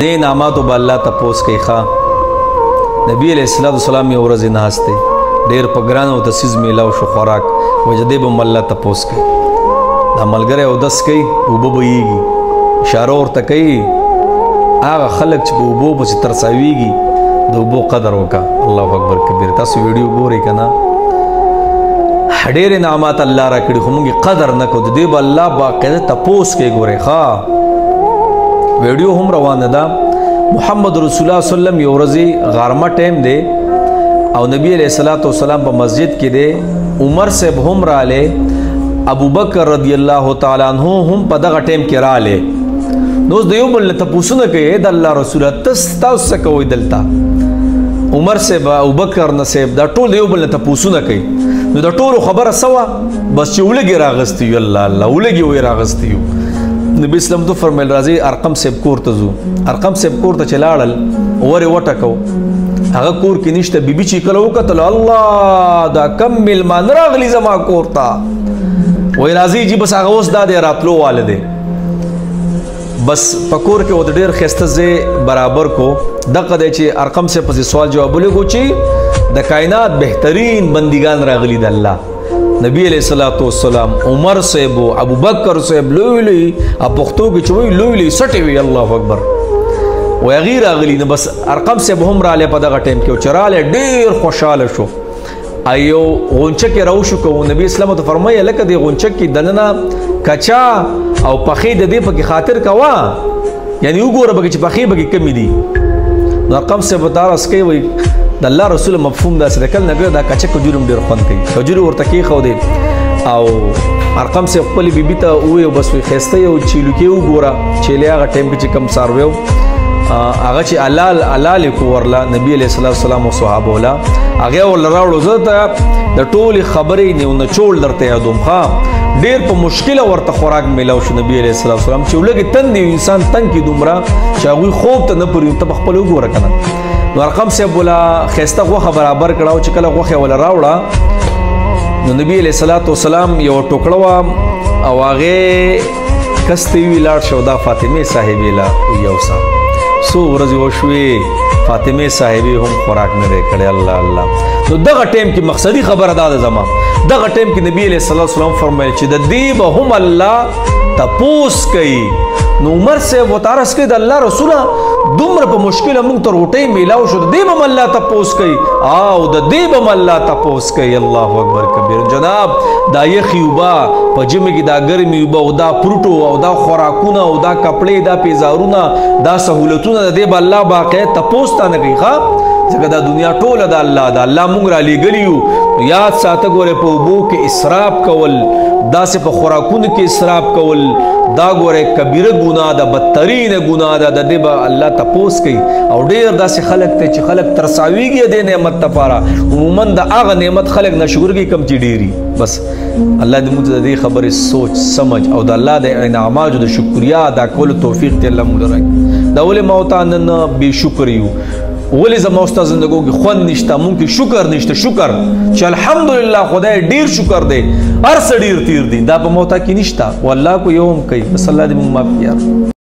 دې نعمتو به الله تپوس کوي ښه نبی علیہ السلام یو ورځ ناست دی ډېر په ګران او تسیز میلاو شو خوراک وجه دې به الله تپوس کوي دا ملګری اودس کوي اوبه بهیږي اشاره ورته کوي هغه خلک چې په اوبو پسې ترساویږي د اوبو قدر وکړه الله اکبر کبیر تاسو ویډیو ګورئ که نه ډېرې نعمات الله راکړي خو موږ قدر نه کوو د دې به الله باقاعده تپوس کوي ګورئ ښه ویډیو هم روانه ده محمد رسول الله صلی الله علیه وسلم یو ورځ غرمه ټایم دی او نبی علیہ السلام په مسجد کې دی عمر صاحب هم راله ابو بکر رضی الله تعالی عنہ هم په دغه ټایم کې راله نو د یو بل ته پوښتنه کوي د الله رسول تاسو کوي دلته عمر صاحب ابو بکر نه صاحب دا ټول یو بل ته پوښتنه کوي نو دا ټول خبره سوا بس چې ولګي راغستی الله الله ولګي وې راغستی نبی اسلام تو فرمایل راځي ارقم صاحب کور ته ځو ارقم صاحب کور ته چلاړل اورې وټکو هغه کور کې نشته بیبي چې کله وکتل الله دا کم ملمان راغلی زما کور ته وای راځي چې بس هغه اوس دا دی راتلو والده بس پکور کې ود ډیر خسته زه برابر کو دغه دی چې ارقم صاحب په سوال جواب لګو چې د کائنات بهترین بندگان راغلي د الله نبی علیہ السلام عمر صاحب ابو بکر صاحب لوی لوی پښتو کې چوي لوی لوی سټي وي الله اکبر و غیر اغلی نه بس ارقم صاحب هم را له په دغه ټیم کې چراله ډیر خوشاله شو ایو غونچه کې راو شو کو نبی اسلام ته فرمایي لکه دی غونچه کې دننه کچا او پخې د دې په خاطر کوا یعنی وګوره به چې پخې به کمی دي ارقم صاحب تارس کې وي د الله رسول مفهوم دا سره کله نبی دا کچا کجورم ډیر خوند کوي کجوري ورته کې خو دی او ارقم سے خپل بیبي ته وې بس وي خسته یو چیلو کې وګوره چیلې هغه ټیم کې کم سارویو هغه چې علال کو ورلا نبی علیہ السلام او صحابه ولا هغه ول راوړو زه ته د ټولي خبرې نه چول درته یادوم ښا ډیر په مشکل ورته خوراک میلاو شو نبی علیہ السلام چې ولګي تن دی انسان تن کې دومره چې هغه خوب ته نه پرې ته خپل وګوره کنه نو ارقم صاحب ولا خسته غوخه برابر کړهو چې کله غوخه ولا راوړه نو نبی علیہ السلام یو ټوکړه او هغه کستی وی لاړ شو دا فاطمه صاحبې لا یو سا سو ورځ وشوي فاطمه صاحبې هم خوراک نه کړي الله الله نو دغه ټیم کې مقصدی خبره ده زما دغه ټیم کې نبی علیہ السلام فرمایي چې د دې به هم الله تپوس کوي نو عمر سے وتارس کې د الله رسول دومره په مشکل موږ ته روټي میلاو شو د دې به الله تپوس کوي او د دې به الله تپوس کوي الله اکبر کبیر جناب دا یخیوبا په جمع کې دا ګرمي وبا او دا پروټو او دا خوراکونه او دا کپړې دا پیزارونه دا سہولتونه د دې به الله باقاعده تپوس تا نه کوي ښا ځکه دا دنیا ټوله د الله دا الله موږ را لېږلیو یاد ساته ګوره په اوبو کې اسراف کول داسې په خوراکونو کې اسراف کول دا ګوره کبیره ګناه ده بدترین ګناه ده د دې به الله تپوس کوي او ډېر داسې خلک ته چې خلک ترساویږي د نعمت لپاره عموما د هغه نعمت خلک نشکر کوي کم چې ډېري بس الله دې موږ د دې خبرې سوچ سمجھ او د الله د انعاماتو د شکریا ادا کولو توفیق دې الله موږ راکړي دا ولې ما ورته نن بې شکر یو ولې زما ستا زندګو کې خوند نشته مونږ کې شکر نشته شکر چې الحمدلله خدای ډیر شکر دی هر څه ډیر تیر دي دا په موتا کې نشته والله کو یوم کوي بس الله دې مونږ معاف کړي